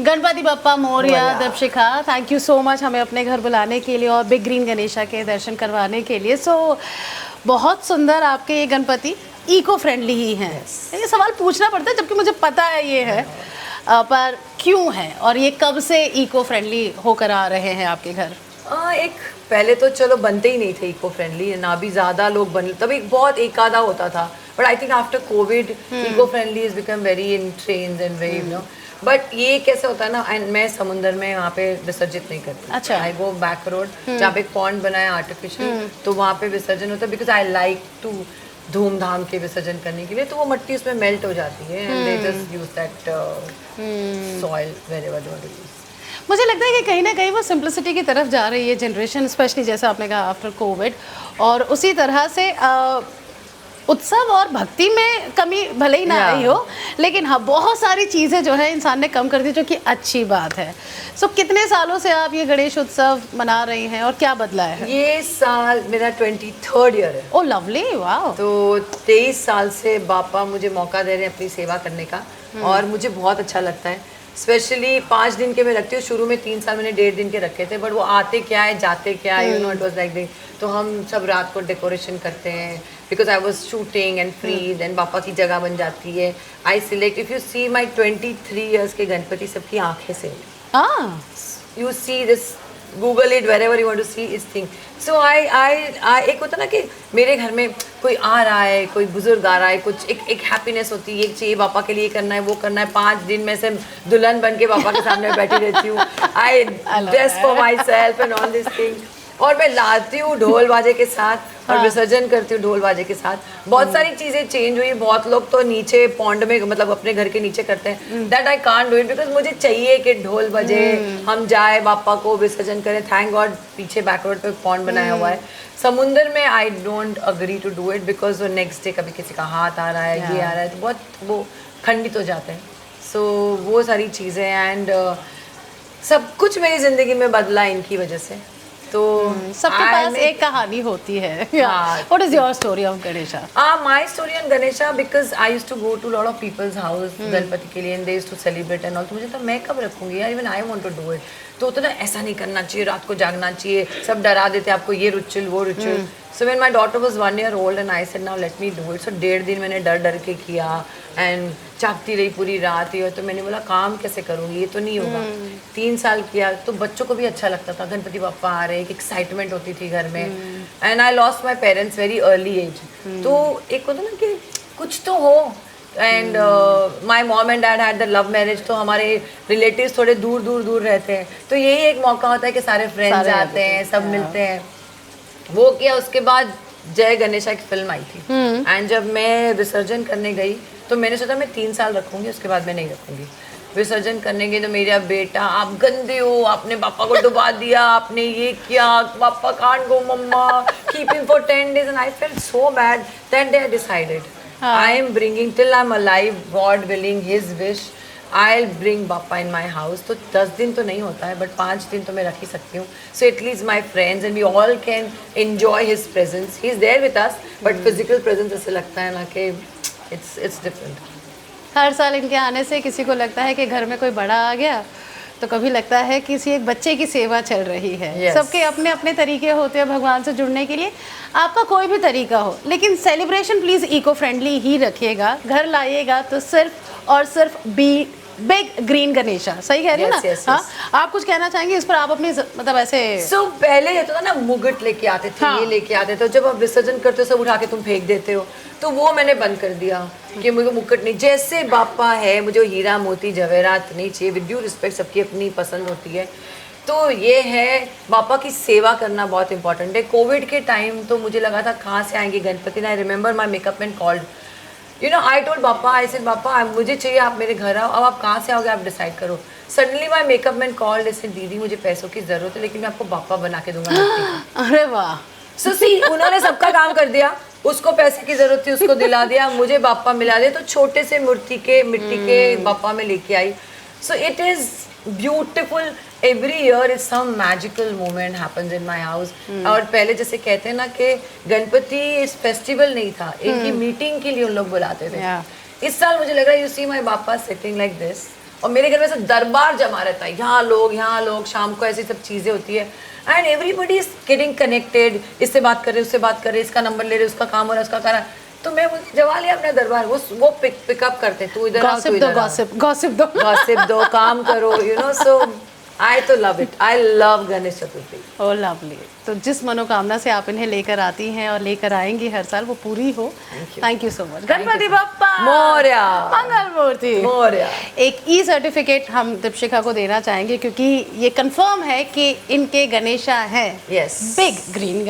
Ganpati Bappa Morya. Deepshikha, thank you so much हमें अपने घर बुलाने के लिए और बिग ग्रीन गणेशा के दर्शन करवाने के लिए। बहुत सुंदर आपके ये गणपति इको फ्रेंडली ही हैं। ये सवाल पूछना पड़ता है जबकि मुझे पता है ये है, पर क्यों है और ये कब से इको फ्रेंडली होकर आ रहे हैं आपके घर? एक पहले तो चलो बनते ही नहीं थे इको फ्रेंडली, ना भी ज़्यादा लोग बन, तभी बहुत एक आधा होता था, but I think after Covid eco friendly is become very in trends and very you know. But ये कैसे होता है ना, एंड मैं समुंदर में वहाँ पे विसर्जित नहीं करती। अच्छा। आई गो बैक रोड जहाँ पे एक पॉन्ड बना है आर्टिफिशियल, तो वहाँ पे विसर्जन होता है, बिकॉज आई लाइक टू धूमधाम के विसर्जन करने के लिए। तो वो मिट्टी उसमें मेल्ट हो जाती है and they just use that soil wherever they want to use. मुझे लगता है कि कहीं ना कहीं वो सिंप्लिसिटी की तरफ जा रही है जनरेशन, स्पेशली जैसा आपने कहा आफ्टर कोविड, और उसी तरह से उत्सव और भक्ति में कमी भले ही ना आई हो, लेकिन हाँ बहुत सारी चीज़ें जो है इंसान ने कम कर दी, जो कि अच्छी बात है। कितने सालों से आप ये गणेश उत्सव मना रही हैं और क्या बदला है? ये साल मेरा 23rd ईयर है। ओ लवली, वाह। तो 23 साल से बापा मुझे मौका दे रहे हैं अपनी सेवा करने का, और मुझे बहुत अच्छा लगता है। स्पेशली 5 दिन के मैं रखती हूँ। शुरू में 3 साल मैंने 1.5 दिन के रखे थे, बट वो आते क्या है जाते क्या है, you know, it was like this. तो हम सब रात को डेकोरेशन करते हैं, because I was shooting and free, then पापा की जगह बन जाती है। I select, if you see my 23 years के गणपति सबकी आंखें से, you see this, Google it wherever you want to see इस थिंग। सो आई एक होता ना कि मेरे घर में कोई आ रहा है, कोई बुजुर्ग आ रहा है, कुछ एक हैप्पीनेस होती है, एक चाहिए पापा के लिए करना है, वो करना है। 5 दिन में से दुल्हन बन के पापा के सामने बैठी रहती हूँ। आई dress for my self and all this thing, और मैं लाती हूँ ढोल बाजे के साथ और विसर्जन करती हूँ ढोल बाजे के साथ। बहुत सारी चीज़ें चेंज हुई। बहुत लोग तो नीचे पॉन्ड में, मतलब अपने घर के नीचे करते हैं, that I can't do it, because मुझे चाहिए कि ढोल बजे, हम जाए बापा को विसर्जन करें। थैंक गॉड पीछे बैक रोड पे पॉन्ड बनाया हुआ है। समुंदर में I don't agree to do it, because next day कभी किसी का हाथ आ रहा है, ये आ रहा है, तो बहुत वो खंडित हो जाते हैं। सो वो सारी चीज़ें, एंड सब कुछ मेरी ज़िंदगी में बदला इनकी वजह से। तो सबके पास एक कहानी होती है। What is your story of Ganesha? My story on Ganesha, because I used to go to a lot of people's house Ganpati के लिए, and they used to celebrate and all. तो मुझे तो मैं कब रखूंगी यार, even I want to do it. तो ना ऐसा नहीं करना चाहिए, रात को जागना चाहिए, सब डरा देते आपको, ये रिचुअल वो ritual. So when my daughter was 1 year old and I said now let me do it, so 1.5 दिन मैंने डर के किया एंड जागती रही पूरी रात ही। और तो मैंने बोला काम कैसे करूँगी, ये तो नहीं होगा। 3 साल किया तो बच्चों को भी अच्छा लगता था, गणपति बप्पा आ रहे, एक एक्साइटमेंट होती थी घर में। And I lost my parents very early age. तो एक होता ना कि कुछ तो हो। And my mom and dad had the love marriage, तो हमारे रिलेटिव्स थोड़े दूर रहते हैं, तो यही एक मौका होता है कि सारे फ्रेंड्स आते हैं, सब मिलते हैं। वो किया। उसके बाद जय गणेशा की फिल्म आई थी, एंड जब मैं विसर्जन करने गई तो मैंने सोचा मैं 3 साल रखूंगी, उसके बाद मैं नहीं रखूंगी। विसर्जन करने गई तो मेरा बेटा, आप गंदे हो, आपने पापा को डुबा दिया, आपने ये किया, papa can't go mamma, keep him for 10 days, and I felt so bad. That day I decided I am bringing till I am alive, God willing, his wish, I'll bring Bappa in my house. तो 10 दिन तो नहीं होता है, but 5 दिन तो मैं रख ही सकती हूँ. So at least my friends and we all can enjoy his presence. He's there with us, but physical presence ऐसे लगता है ना कि it's different. हर साल इनके आने से किसी को लगता है कि घर में कोई बड़ा आ गया, तो कभी लगता है किसी एक बच्चे की सेवा चल रही है. Yes. सबके अपने अपने तरीके होते हैं भगवान से जुड़ने के लिए. आपका कोई भी तरीका हो, लेकिन सेलिब्रेशन प्लीज़ इको फ्रेंडली ही रखिएगा. घर लाइएगा तो सिर्फ और सिर्फ बिग ग्रीन गणेशा. सही कह रही है ना? yes. हाँ, आप कुछ कहना चाहेंगे इस पर? आप अपनी मतलब ऐसे पहले ये तो था ना, मुगट लेके आते थे, ये लेके आते थे, जब आप विसर्जन करते हो सब उठा के तुम फेंक देते हो, तो वो मैंने बंद कर दिया कि मुझे मुकुट नहीं. जैसे बापा है, मुझे हीरा मोती जवेरात नहीं चाहिए. विद ड्यू रिस्पेक्ट, सबकी अपनी पसंद होती है. तो ये है, बापा की सेवा करना बहुत इंपॉर्टेंट है. कोविड के टाइम तो मुझे लगा था कहाँ से आएंगे Ganpati. I remember my makeup man called, you know, I told बापा, आई सेड बापा मुझे चाहिए, आप मेरे घर आओ. अब आप कहाँ से आओगे, आप डिसाइड करो. Suddenly my makeup man called, ऐसे दीदी मुझे पैसों की जरूरत है, लेकिन मैं आपको बापा बना के दूंगा. अरे वाह. सो सी, उन्होंने सबका काम कर दिया. उसको पैसे की जरूरत थी, उसको दिला दिया. मुझे बापा मिला दिया, तो छोटे से मूर्ति के मिट्टी के बापा में लेके आई. So it is beautiful. Every year is some magical moment happens in my house. और पहले जैसे कहते हैं ना कि गणपति इस फेस्टिवल नहीं था, इनकी मीटिंग के लिए उन लोग बुलाते थे. इस साल मुझे लग रहा है, यू सी माई बापा सिटिंग लाइक दिस, और मेरे घर में सब दरबार जमा रहता है, यहाँ लोग, शाम को ऐसी सब चीज़ें होती है and everybody is getting connected, इससे बात कर रहे, उससे बात कर रहे, इसका नंबर ले रहे, उसका काम हो रहा है, उसका कर रहा है। तो मैं जवा लिया अपना दरबार, वो पिकअप करते, तू इधर आ, तू इधर आ, गॉसिप दो गॉसिप दो, काम करो, सो आई तो love it, I love Ganesh Chaturthi. Oh lovely. तो जिस मनोकामना से आप इन्हें लेकर आती हैं और लेकर आएंगी हर साल, वो पूरी हो। Thank you so much. Ganpati Bappa Morya, Mangal Murti Morya. एक ई सर्टिफिकेट हम दीपशिखा को देना चाहेंगे, क्योंकि ये कंफर्म है कि इनके गणेशा हैं Yes. Big green